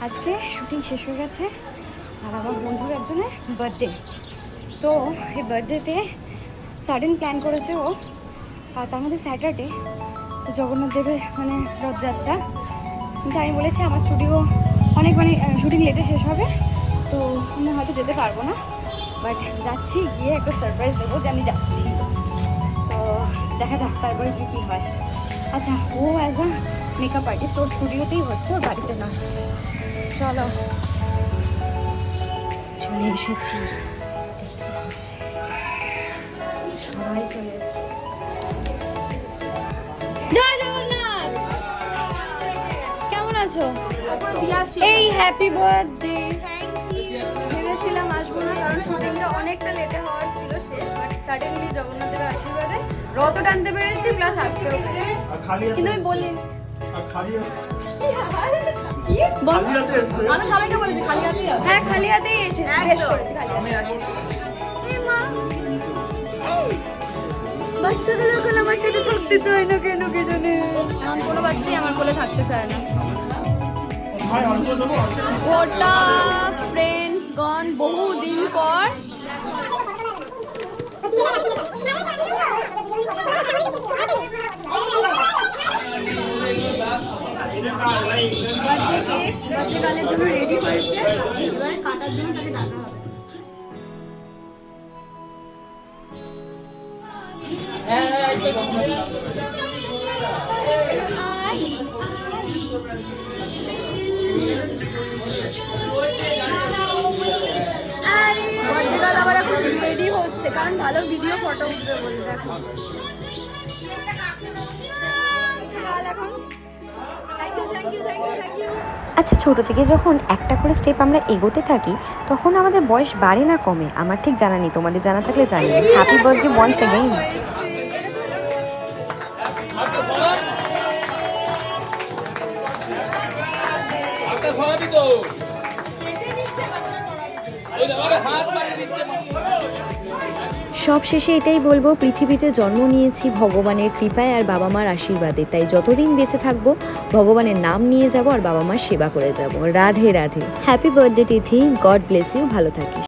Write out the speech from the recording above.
আজকে শুটিং শেষ হয়ে গেছে আর আমার বন্ধুর একজনের বার্থডে। তো এই বার্থডেতে সাডেন প্ল্যান করেছে ও, আর তার মধ্যে স্যাটারডে জগন্নাথ দেবের মানে রথযাত্রা। কিন্তু আমি বলেছি আমার স্টুডিও অনেক শুটিং লেটে শেষ হবে, তো আমি হয়তো যেতে পারবো না, বাট যাচ্ছি, গিয়ে একটা সারপ্রাইজ দেবো যে আমি যাচ্ছি। তো দেখা যাক তারপরে গিয়ে কী হয়। আচ্ছা, ও অ্যাজ আ মেকআপ আর্টিস্ট ওর স্টুডিওতেই হচ্ছে, ওর বাড়িতে না। চলো, চলে এসেছি, সবাই চলে এসেছে। জয় জগন্নাথ, কেমন আছো? এই হ্যাপি বার্থডে। ভেবেছিলাম আসবো না, কারণ শুটিংটা অনেকটা লেটে হওয়ার ছিল শেষ, বাট সাডেনলি জগন্নাথ দেবের আশীর্বাদে রথ টানতে পেরেছি, প্লাস আসতেও পেরেছি। কিন্তু আমি বলি আমি সবাইকে বলেছি খালি হাতেই, হ্যাঁ খালি হাতেই এসে বাচ্চাগুলো এখন আমার সাথে থাকতে চায় না, কেন কে জানে। এমন কোনো বাচ্চাই আমার কোলে থাকতে চায় না। গোটা ফ্রেন্ডস গন বহুদিন পর। বার্থডে গালের জন্য রেডি হয়েছে, এবারে কাটার জন্য তাকে ডাকা হবে। রেডি হচ্ছে কারণ ভালো ভিডিও ফটো উঠবে বলে। দেখো আচ্ছা, ছোট থেকে যখন একটা করে স্টেপ আমরা এগোতে থাকি তখন আমাদের বয়স বাড়ে না কমে, আমার ঠিক জানা নেই, তোমাদের জানা থাকলে জানিও। Happy birthday once again. সব শেষে এটাই বলবো, পৃথিবীতে জন্ম নিয়েছি ভগবানের কৃপায় আর বাবা মার আশীর্বাদে, তাই যতদিন বেঁচে থাকবো ভগবানের নাম নিয়ে যাব আর বাবা মার সেবা করে যাব। Radhe Radhe. Happy birthday Tithi, God bless you, ভালো থাকিস।